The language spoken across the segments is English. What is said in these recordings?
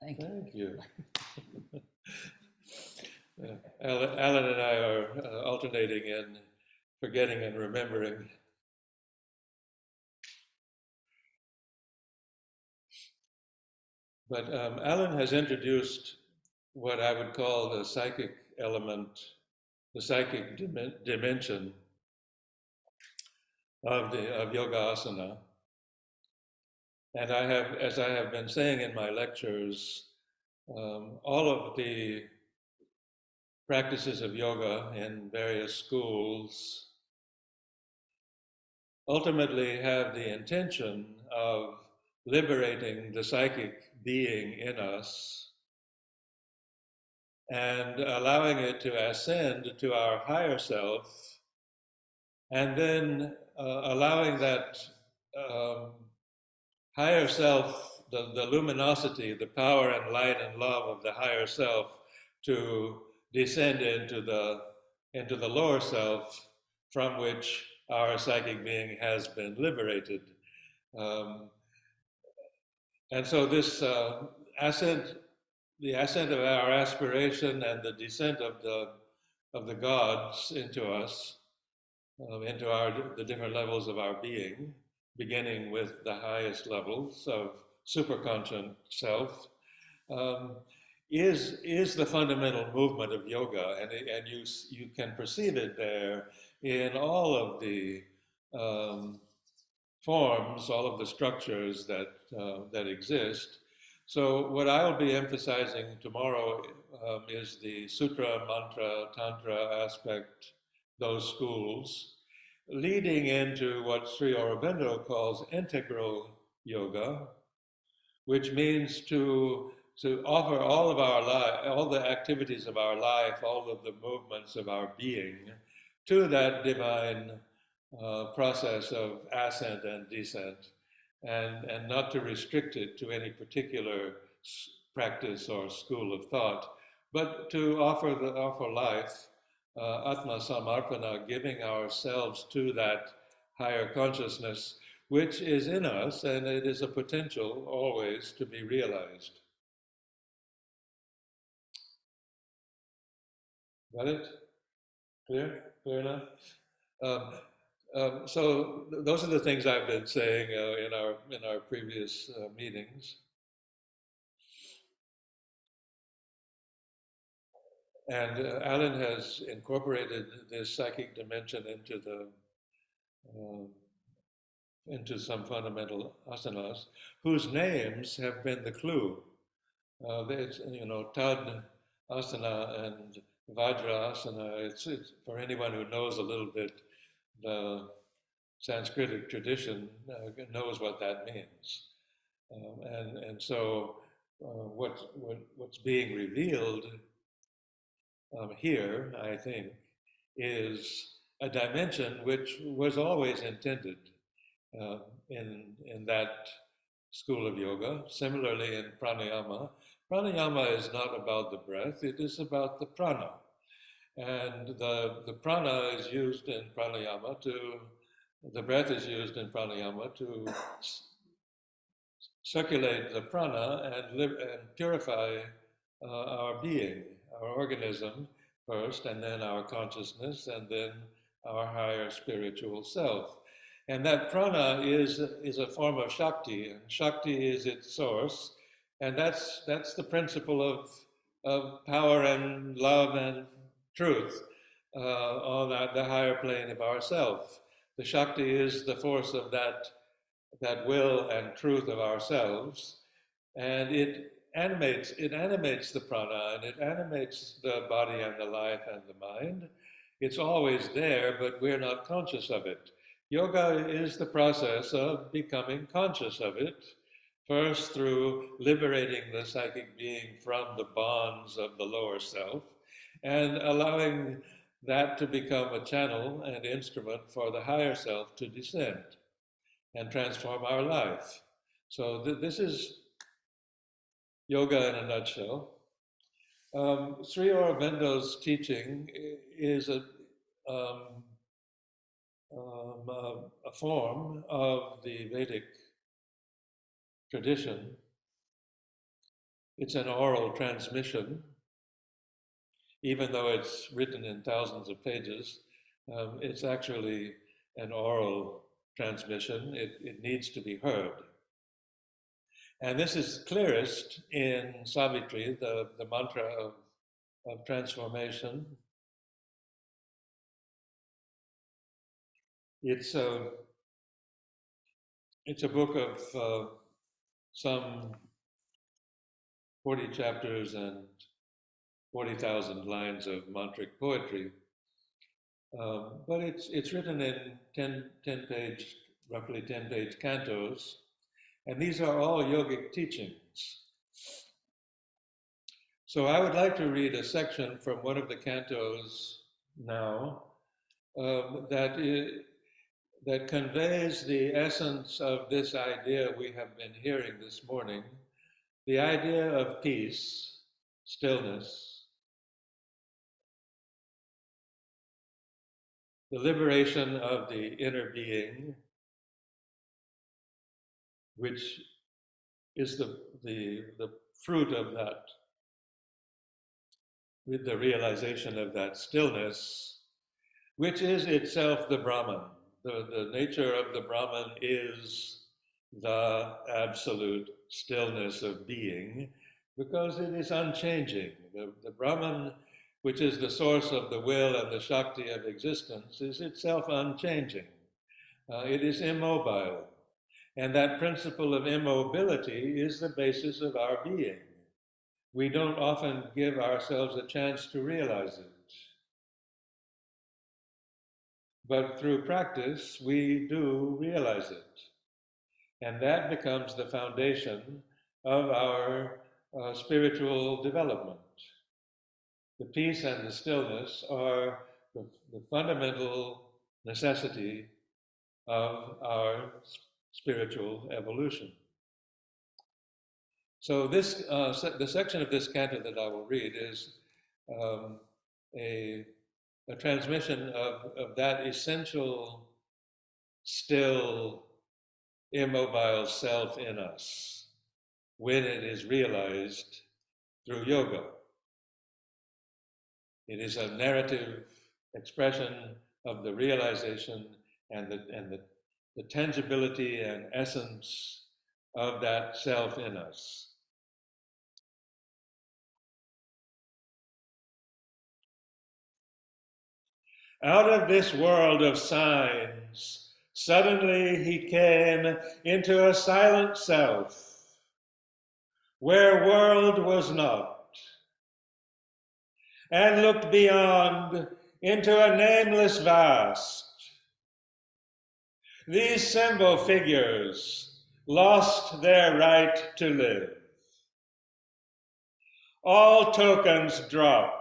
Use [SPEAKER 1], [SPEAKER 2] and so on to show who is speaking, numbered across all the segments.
[SPEAKER 1] Thank you.
[SPEAKER 2] Thank you. Allan and I are alternating in forgetting and remembering. But Allan has introduced what I would call the psychic element, the psychic dimension of yoga asana. And I have, as I have been saying in my lectures, all of the practices of yoga in various schools ultimately have the intention of liberating the psychic being in us and allowing it to ascend to our higher self, and then allowing that um, higher self, the luminosity, the power and light and love of the higher self to descend into the lower self from which our psychic being has been liberated. Um, and so this ascent, the ascent of our aspiration and the descent of the gods into us, into the different levels of our being, beginning with the highest levels of superconscious self, um, is the fundamental movement of yoga, and you can perceive it there in all of the um, forms, all of the structures that exist. So what I'll be emphasizing tomorrow is the sutra, mantra, tantra aspect, those schools, leading into what Sri Aurobindo calls integral yoga, which means to offer all of our life, all the activities of our life, all of the movements of our being to that divine process of ascent and descent, and not to restrict it to any particular practice or school of thought, but to offer life, atma samarpana, giving ourselves to that higher consciousness which is in us, and it is a potential always to be realized. Got it? Clear? Clear enough? Um, so those are the things I've been saying in our previous meetings, and Allan has incorporated this psychic dimension uh, into some fundamental asanas, whose names have been the clue. It's, Tad asana and Vajra asana. It's for anyone who knows a little bit the Sanskritic tradition knows what that means. And so what's being revealed here, I think, is a dimension which was always intended uh, in that school of yoga. Similarly, in pranayama, pranayama is not about the breath; it is about the prana, and the prana is used in pranayama to. The breath is used in pranayama to circulate the prana and purify our being, our organism first, and then our consciousness, and then our higher spiritual self. And that prana is a form of Shakti, and Shakti is its source, and that's the principle of power and love and truth on the higher plane of ourself. The Shakti is the force of that will and truth of ourselves, and it animates the prana, and it animates the body and the life and the mind. It's always there, but we're not conscious of it. Yoga is the process of becoming conscious of it, first through liberating the psychic being from the bonds of the lower self and allowing that to become a channel and instrument for the higher self to descend and transform our life. So this is yoga in a nutshell. Sri Aurobindo's teaching is um, a form of the Vedic tradition, it's an oral transmission, even though it's written in thousands of pages. It's actually an oral transmission. It needs to be heard. And this is clearest in Savitri, the mantra of transformation. It's a book of some 40 chapters and 40,000 lines of mantric poetry. But it's written in 10 page, roughly 10 page cantos. And these are all yogic teachings. So I would like to read a section from one of the cantos now that conveys the essence of this idea we have been hearing this morning, the idea of peace, stillness, the liberation of the inner being, which is the fruit of that, with the realization of that stillness, which is itself the Brahman. The nature of the Brahman is the absolute stillness of being, because it is unchanging. The Brahman, which is the source of the will and the Shakti of existence, is itself unchanging. It is immobile. And that principle of immobility is the basis of our being. We don't often give ourselves a chance to realize it. But through practice, we do realize it. And that becomes the foundation of our spiritual development. The peace and the stillness are the fundamental necessity of our spiritual evolution. So this, the section of this canto that I will read is a transmission of that essential, still, immobile self in us when it is realized through yoga. It is a narrative expression of the realization and the tangibility and essence of that self in us. Out of this world of signs, suddenly he came into a silent self, where world was not, and looked beyond into a nameless vast. These symbol figures lost their right to live. All tokens dropped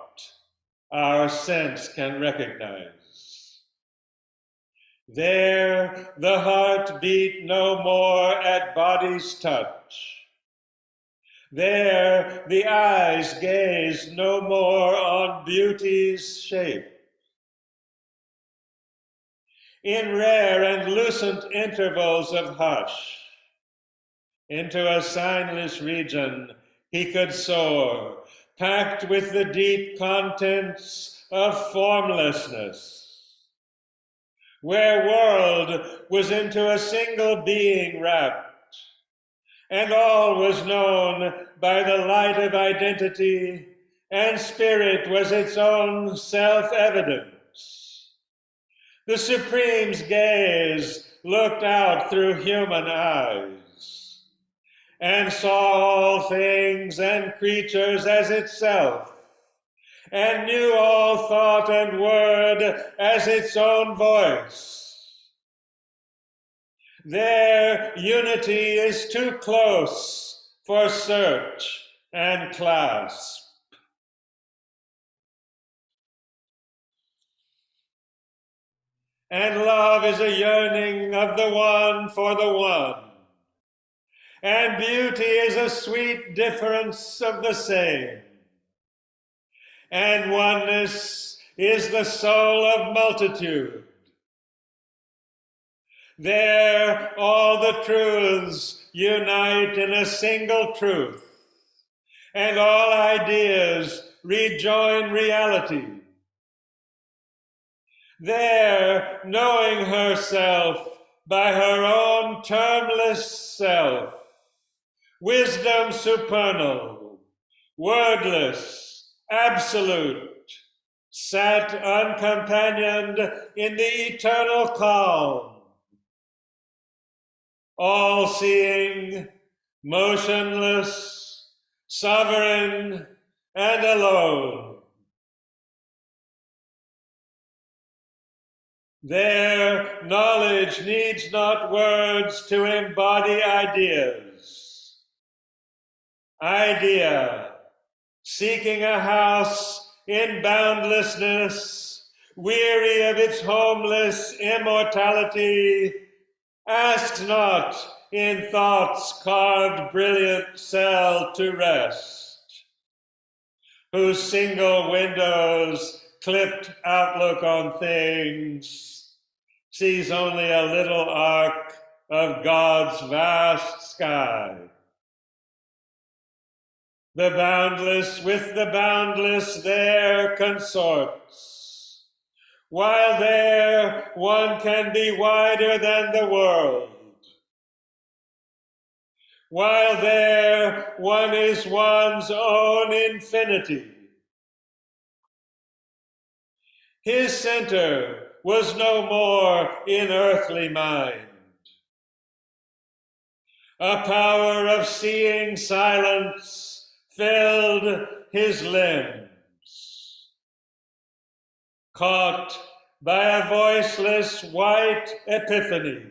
[SPEAKER 2] our sense can recognize. There the heart beat no more at body's touch. There the eyes gaze no more on beauty's shape. In rare and lucent intervals of hush, into a signless region he could soar, packed with the deep contents of formlessness, where world was into a single being wrapped, and all was known by the light of identity, and spirit was its own self-evidence. The Supreme's gaze looked out through human eyes, and saw all things and creatures as itself, and knew all thought and word as its own voice. Their unity is too close for search and clasp. And love is a yearning of the one for the one. And beauty is a sweet difference of the same. And oneness is the soul of multitude. There all the truths unite in a single truth, and all ideas rejoin reality. There, knowing herself by her own termless self, wisdom supernal, wordless, absolute, sat uncompanioned in the eternal calm, all-seeing, motionless, sovereign, and alone. There, knowledge needs not words to embody ideas. Idea, seeking a house in boundlessness, weary of its homeless immortality, asks not in thought's carved brilliant cell to rest, whose single windows clipped outlook on things sees only a little arc of God's vast sky. The boundless with the boundless there consorts, while there one can be wider than the world, while there one is one's own infinity. His center was no more in earthly mind. A power of seeing silence filled his limbs. Caught by a voiceless white epiphany,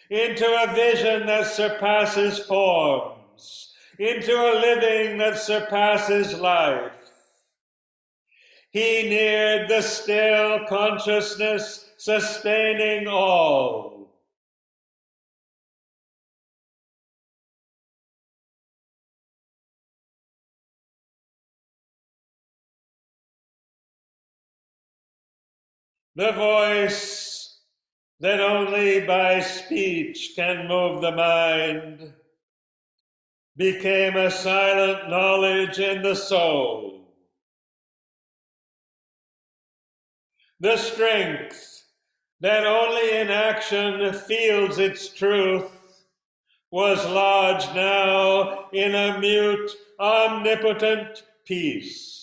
[SPEAKER 2] into a vision that surpasses forms, into a living that surpasses life, he neared the still consciousness sustaining all. The voice that only by speech can move the mind became a silent knowledge in the soul. The strength that only in action feels its truth was lodged now in a mute, omnipotent peace.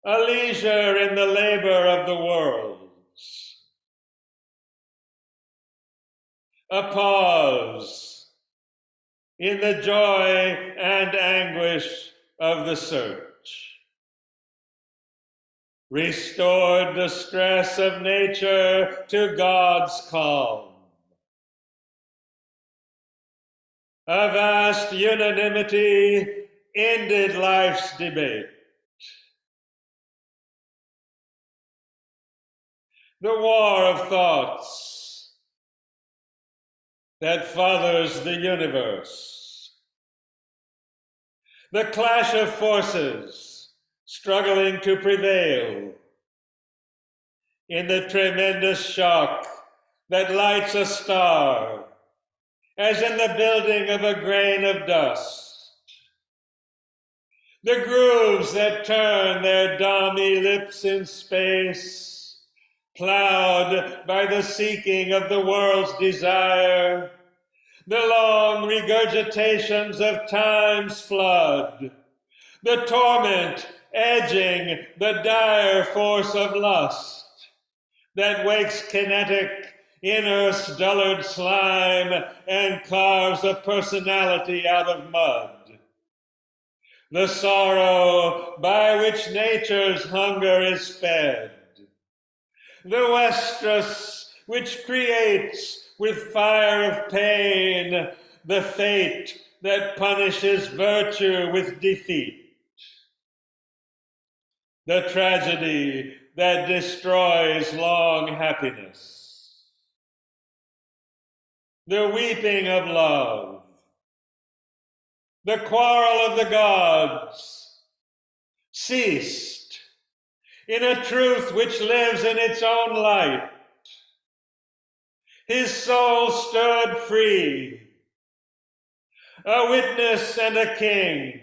[SPEAKER 2] A leisure in the labor of the worlds. A pause in the joy and anguish of the search. Restored the stress of nature to God's calm. A vast unanimity ended life's debate. The war of thoughts that fathers the universe. The clash of forces struggling to prevail in the tremendous shock that lights a star, as in the building of a grain of dust. The grooves that turn their dawny lips in space, plowed by the seeking of the world's desire, the long regurgitations of time's flood, the torment edging the dire force of lust that wakes kinetic in earth's dullard slime and carves a personality out of mud. The sorrow by which nature's hunger is fed, the westress which creates with fire of pain the fate that punishes virtue with defeat, the tragedy that destroys long happiness, the weeping of love, the quarrel of the gods, ceased in a truth which lives in its own light. His soul stood free, a witness and a king,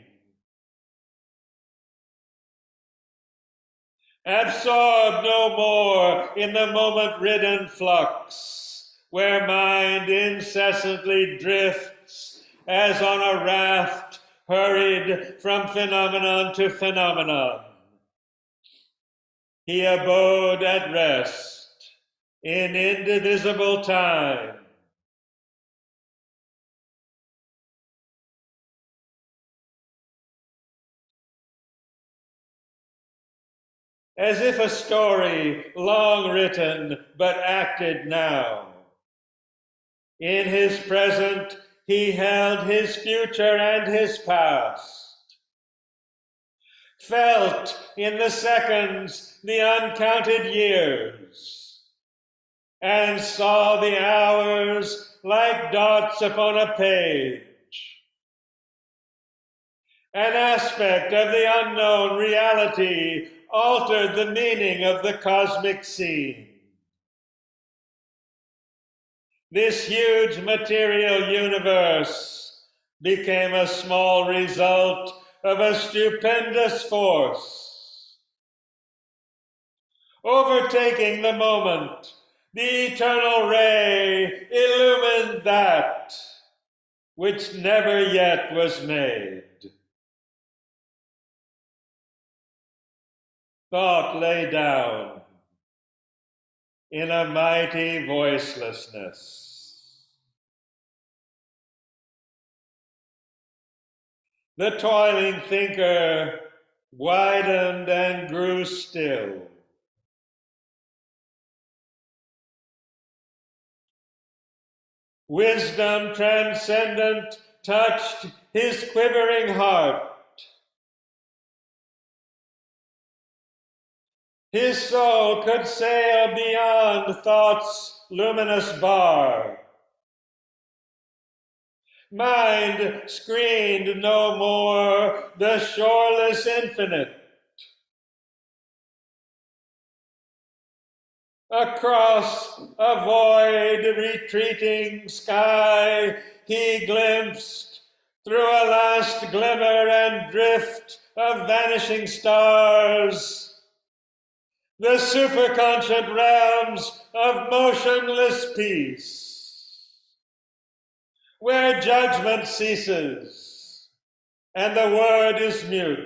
[SPEAKER 2] absorbed no more in the moment-ridden flux, where mind incessantly drifts as on a raft hurried from phenomenon to phenomenon. He abode at rest in indivisible time, as if a story long written but acted now. In his present, he held his future and his past, felt in the seconds the uncounted years, and saw the hours like dots upon a page. An aspect of the unknown reality altered the meaning of the cosmic scene. This huge material universe became a small result of a stupendous force. Overtaking the moment, the eternal ray illumined that which never yet was made. Thought lay down in a mighty voicelessness. The toiling thinker widened and grew still. Wisdom transcendent touched his quivering heart. His soul could sail beyond thought's luminous bar. Mind screened no more the shoreless infinite. Across a void retreating sky, he glimpsed through a last glimmer and drift of vanishing stars the superconscient realms of motionless peace, where judgment ceases and the word is mute.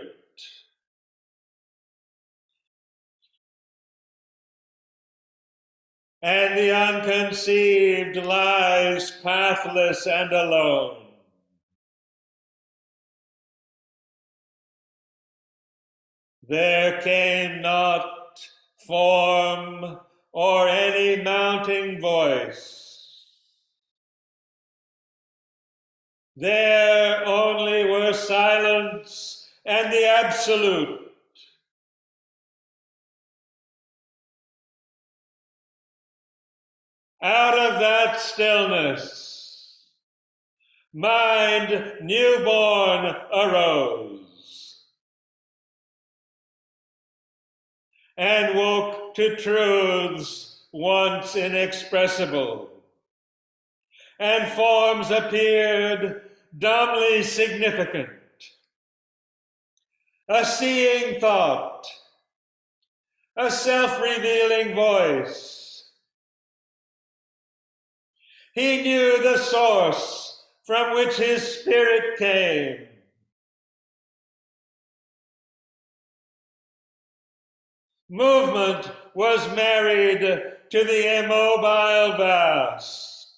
[SPEAKER 2] And the unconceived lies pathless and alone. There came not form or any mounting voice. There only were silence and the absolute. Out of that stillness, mind newborn arose and woke to truths once inexpressible, and forms appeared dumbly significant. A seeing thought, a self-revealing voice. He knew the source from which his spirit came. Movement was married to the immobile vast.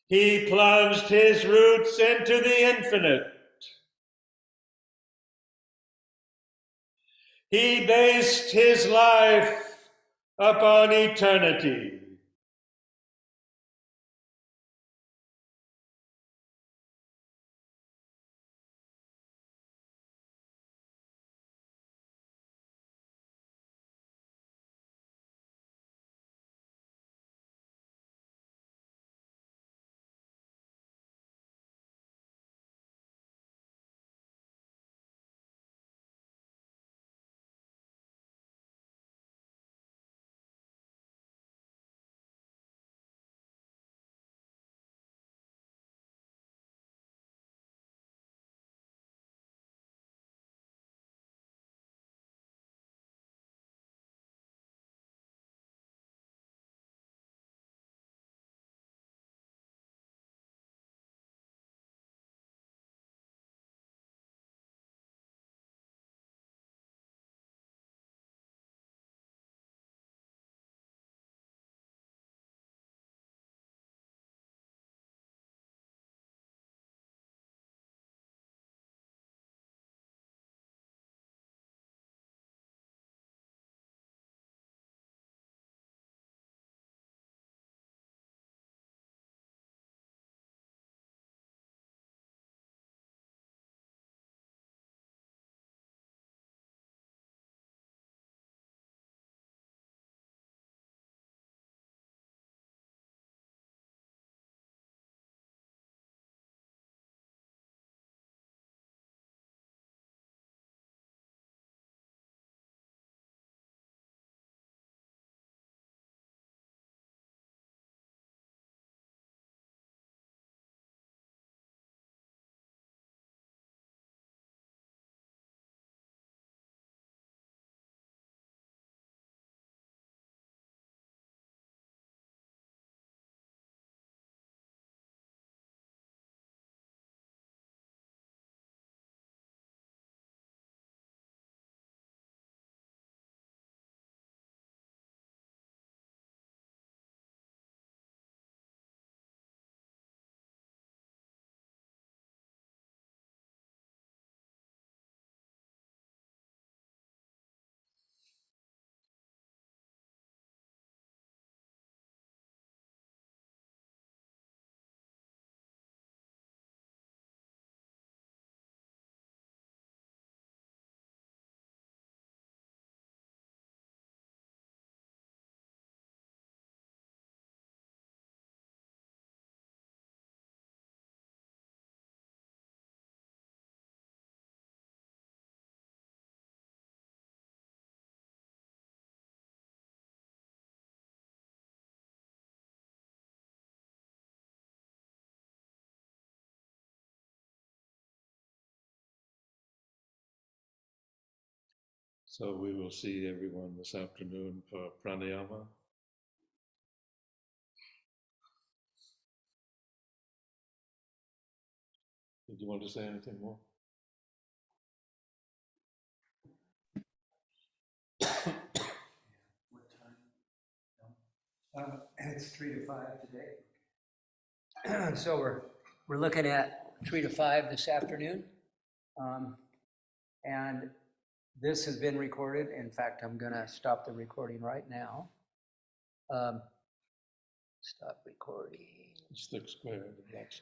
[SPEAKER 2] He plunged his roots into the infinite. He based his life upon eternity. So we will see everyone this afternoon for pranayama. Did you want to say anything more?
[SPEAKER 1] What time? No. It's 3 to 5 today. So we're looking at 3 to 5 this afternoon. And this has been recorded. In fact, I'm gonna stop the recording right now. Stop recording.
[SPEAKER 2] It's thick square, the black square.